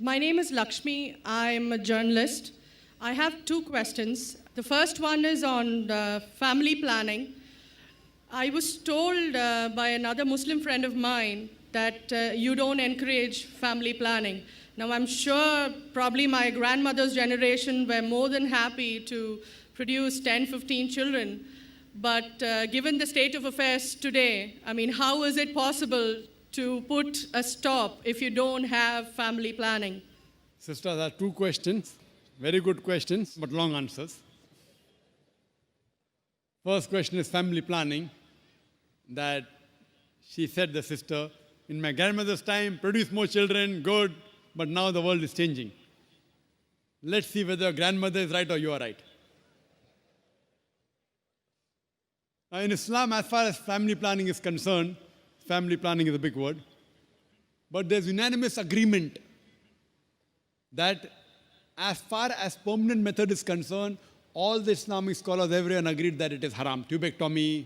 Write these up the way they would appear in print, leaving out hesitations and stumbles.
My name is Lakshmi. I'm a journalist. I have two questions. The first one is on family planning. I was told by another Muslim friend of mine that you don't encourage family planning. Now, I'm sure probably my grandmother's generation were more than happy to produce 10, 15 children. But given the state of affairs today, I mean, how is it possible to put a stop if you don't have family planning? Sister, there are two questions. Very good questions, but long answers. First question is family planning. That she said, the sister, in my grandmother's time, produce more children, good, but now the world is changing. Let's see whether your grandmother is right or you are right. Now, in Islam, as far as family planning is concerned, family planning is a big word, but there's unanimous agreement that as far as permanent method is concerned, all the Islamic scholars, everyone agreed that it is haram. Tubectomy,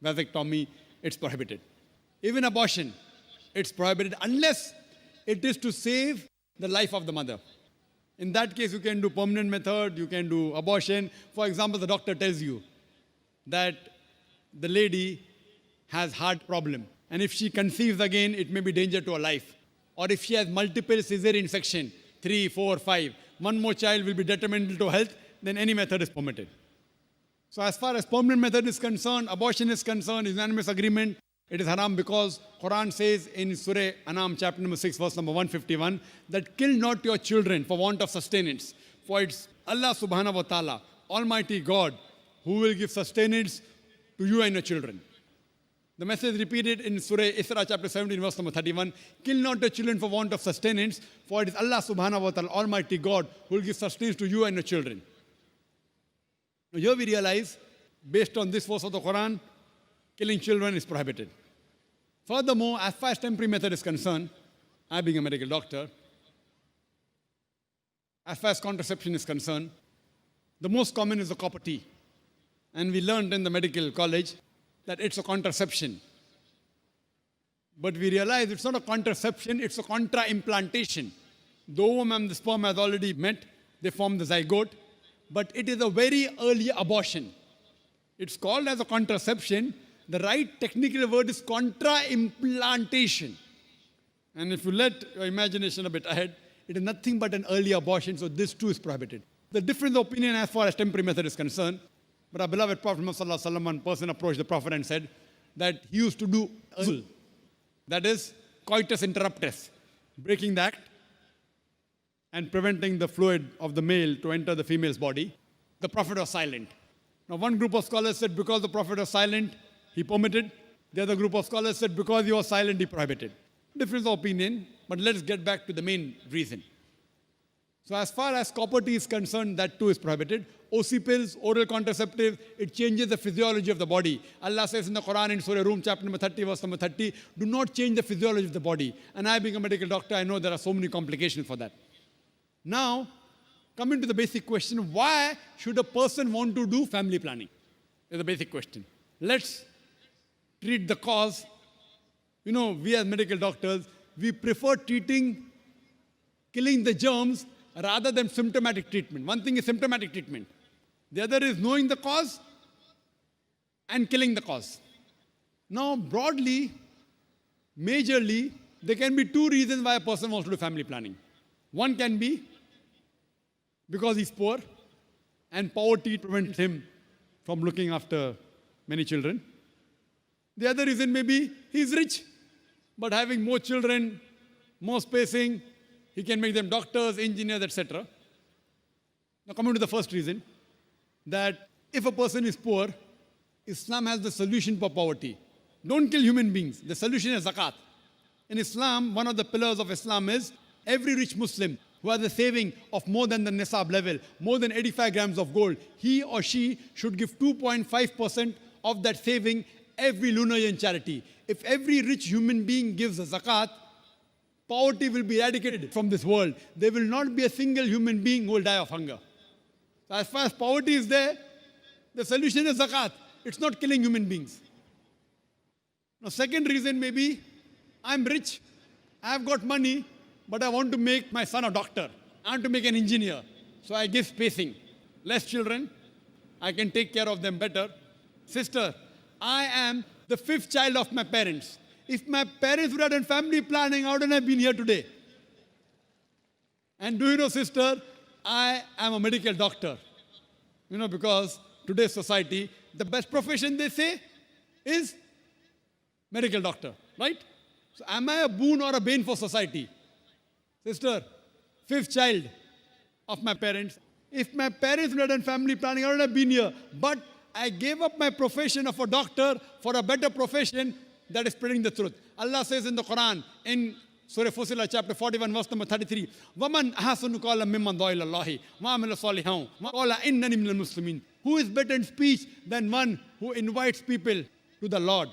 vasectomy, it's prohibited. Even abortion, it's prohibited unless it is to save the life of the mother. In that case, you can do permanent method, you can do abortion. For example, the doctor tells you that the lady has heart problem, and if she conceives again, it may be danger to her life. Or if she has multiple cesarean section, 3, 4, 5, one more child will be detrimental to health, then any method is permitted. So as far as permanent method is concerned, abortion is concerned, unanimous agreement, it is haram because Quran says in Surah Anam chapter number 6 verse number 151 that kill not your children for want of sustenance. For it's Allah subhanahu wa ta'ala, Almighty God, who will give sustenance to you and your children. The message repeated in Surah Isra chapter 17 verse number 31, kill not your children for want of sustenance, for it is Allah subhanahu wa ta'ala, Almighty God, who will give sustenance to you and your children. Now here we realize, based on this verse of the Quran, killing children is prohibited. Furthermore, as far as temporary method is concerned, I being a medical doctor, as far as contraception is concerned, the most common is the copper T. And we learned in the medical college that it's a contraception. But we realize it's not a contraception, it's a contra-implantation. The ovum and the sperm has already met, they form the zygote, but it is a very early abortion. It's called as a contraception. The right technical word is contra-implantation. And if you let your imagination a bit ahead, it is nothing but an early abortion, so this too is prohibited. The difference of opinion as far as temporary method is concerned, but our beloved Prophet Muhammad, one person approached the Prophet and said that he used to do uzl, that is coitus interruptus, breaking the act and preventing the fluid of the male to enter the female's body. The Prophet was silent. Now one group of scholars said because the Prophet was silent, he permitted. The other group of scholars said because he was silent, he prohibited. Difference of opinion, but let's get back to the main reason. So as far as copper T is concerned, that too is prohibited. OC pills, oral contraceptive, it changes the physiology of the body. Allah says in the Quran in Surah Rum chapter number 30 verse number 30, do not change the physiology of the body. And I being a medical doctor, I know there are so many complications for that. Now, coming to the basic question, why should a person want to do family planning? Is the basic question. Let's treat the cause. You know, we as medical doctors, we prefer treating, killing the germs rather than symptomatic treatment. One thing is symptomatic treatment. The other is knowing the cause and killing the cause. Now, broadly, majorly, there can be two reasons why a person wants to do family planning. One can be because he's poor and poverty prevents him from looking after many children. The other reason may be he's rich, but having more children, more spacing, he can make them doctors, engineers, etc. Now coming to the first reason, that if a person is poor, Islam has the solution for poverty. Don't kill human beings. The solution is zakat. In Islam, one of the pillars of Islam is every rich Muslim who has a saving of more than the nisab level, more than 85 grams of gold, he or she should give 2.5% of that saving every lunar year in charity. If every rich human being gives a zakat, poverty will be eradicated from this world. There will not be a single human being who will die of hunger. So as far as poverty is there, the solution is zakat. It's not killing human beings. Now, second reason may be, I'm rich, I've got money, but I want to make my son a doctor. I want to make an engineer. So I give spacing. Less children, I can take care of them better. Sister, I am the fifth child of my parents. If my parents would have done family planning, I wouldn't have been here today. And do you know, sister, I am a medical doctor. You know, because today's society, the best profession they say is medical doctor, right? So am I a boon or a bane for society? Sister, fifth child of my parents. If my parents would have done family planning, I would have been here. But I gave up my profession of a doctor for a better profession that is spreading the truth. Allah says in the Quran, in Surah Fussilat, chapter 41, verse number 33, وَمَنْ أَحْسَنُ قَالًا مِمَّنْ دَعَا إِلَى اللَّهِ وَعَمِلَ صَالِحًا وَقَالَ إِنَّنِي مِنَ الْمُسْلِمِينَ. Who is better in speech than one who invites people to the Lord,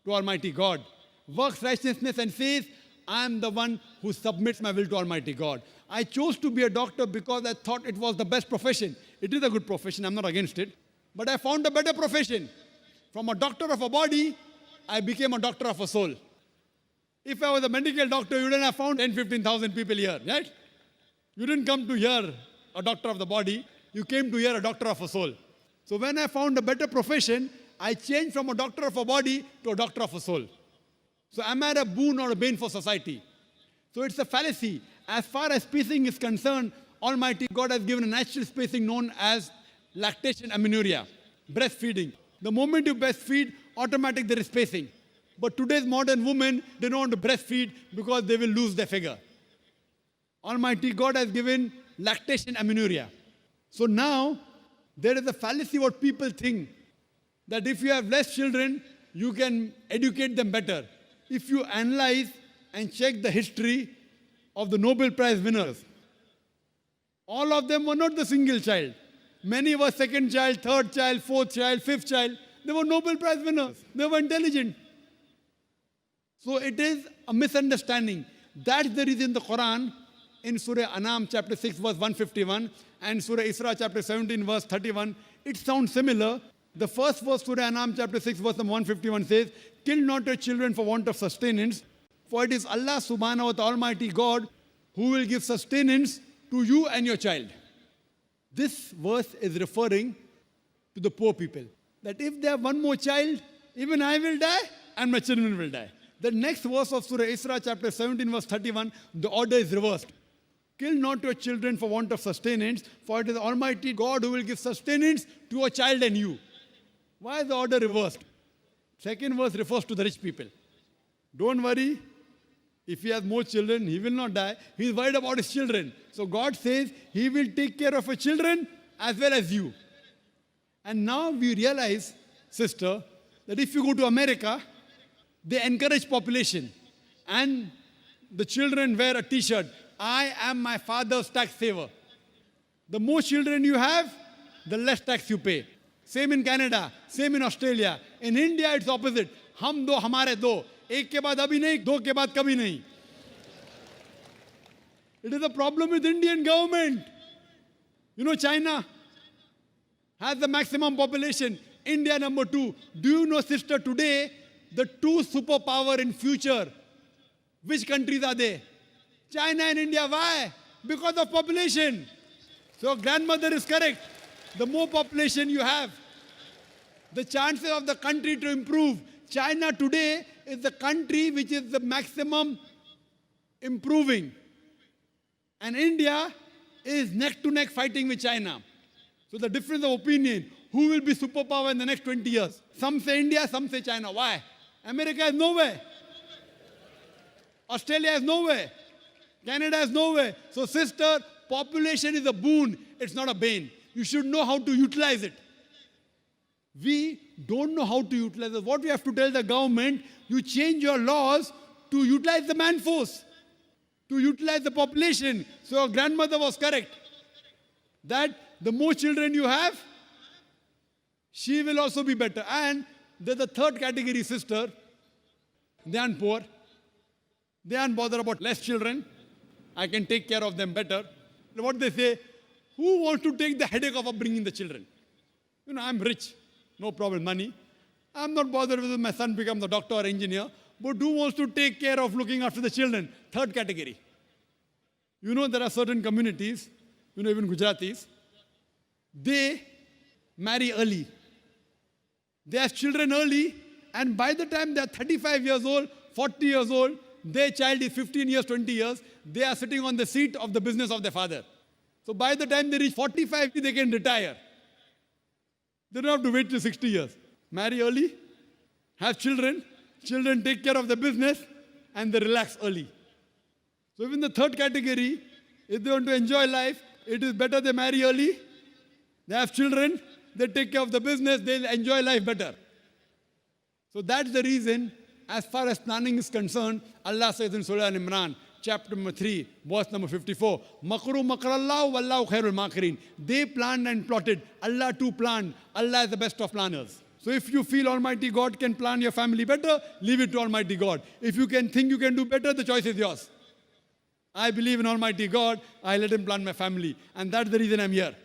to Almighty God, works righteousness and says, I am the one who submits my will to Almighty God. I chose to be a doctor because I thought it was the best profession. It is a good profession, I'm not against it. But I found a better profession. From a doctor of a body, I became a doctor of a soul. If I was a medical doctor, you wouldn't have found 10, 15,000 people here, right? You didn't come to hear a doctor of the body, you came to hear a doctor of a soul. So when I found a better profession, I changed from a doctor of a body to a doctor of a soul. So am I a boon or a bane for society? So it's a fallacy. As far as spacing is concerned, Almighty God has given a natural spacing known as lactation amenorrhea, breastfeeding. The moment you breastfeed, automatically there is spacing. But today's modern women, they don't want to breastfeed because they will lose their figure. Almighty God has given lactation amenorrhea. So now, there is a fallacy what people think, that if you have less children, you can educate them better. If you analyze and check the history of the Nobel Prize winners, all of them were not the single child. Many were second child, third child, fourth child, fifth child. They were Nobel Prize winners. They were intelligent. So it is a misunderstanding. That's the reason the Quran in Surah Anam chapter 6 verse 151 and Surah Isra chapter 17 verse 31, it sounds similar. The first verse, Surah Anam chapter 6 verse 151 says, kill not your children for want of sustenance, for it is Allah subhanahu wa ta'ala Almighty God who will give sustenance to you and your child. This verse is referring to the poor people. That if they have one more child, even I will die and my children will die. The next verse of Surah Isra chapter 17 verse 31, the order is reversed. Kill not your children for want of sustenance, for it is Almighty God who will give sustenance to your child and you. Why is the order reversed? Second verse refers to the rich people. Don't worry, if he has more children, he will not die. He is worried about his children. So God says he will take care of your children as well as you. And now we realize, sister, that if you go to America, they encourage population. And the children wear a t-shirt, I am my father's tax saver. The more children you have, the less tax you pay. Same in Canada, same in Australia. In India, it's opposite. Hum do, hamare do. एक के बाद अभी नहीं, दो के बाद कभी नहीं. It is a problem with Indian government. You know, China has the maximum population. India number 2. Do you know, sister, today, the two superpower in future, which countries are they? China and India. Why? Because of population. So grandmother is correct. The more population you have, the chances of the country to improve. China today is the country which is the maximum improving. And India is neck to neck fighting with China. So the difference of opinion, who will be superpower in the next 20 years? Some say India, some say China. Why? America is nowhere. Australia is nowhere. Canada is nowhere. So sister, population is a boon. It's not a bane. You should know how to utilize it. We don't know how to utilize it. What we have to tell the government, you change your laws to utilize the man force, to utilize the population. So your grandmother was correct. That the more children you have, she will also be better. And there's a third category, sister. They aren't poor. They aren't bothered about less children. I can take care of them better. What they say, who wants to take the headache of upbringing the children? You know, I'm rich. No problem, money. I'm not bothered whether my son becomes a doctor or engineer. But who wants to take care of looking after the children? Third category. You know, there are certain communities, you know, even Gujaratis, they marry early. They have children early, and by the time they are 35 years old, 40 years old, their child is 15 years, 20 years, they are sitting on the seat of the business of their father. So by the time they reach 45, they can retire. They don't have to wait till 60 years. Marry early, have children, children take care of the business, and they relax early. So even the third category, if they want to enjoy life, it is better they marry early, they have children, they take care of the business, they'll enjoy life better. So that's the reason, as far as planning is concerned, Allah says in Surah Al-Imran, chapter number 3, verse number 54, Makru makrallahu wallahu khairul makirin. They planned and plotted. Allah too planned. Allah is the best of planners. So if you feel Almighty God can plan your family better, leave it to Almighty God. If you can think you can do better, the choice is yours. I believe in Almighty God, I let Him plan my family. And that's the reason I'm here.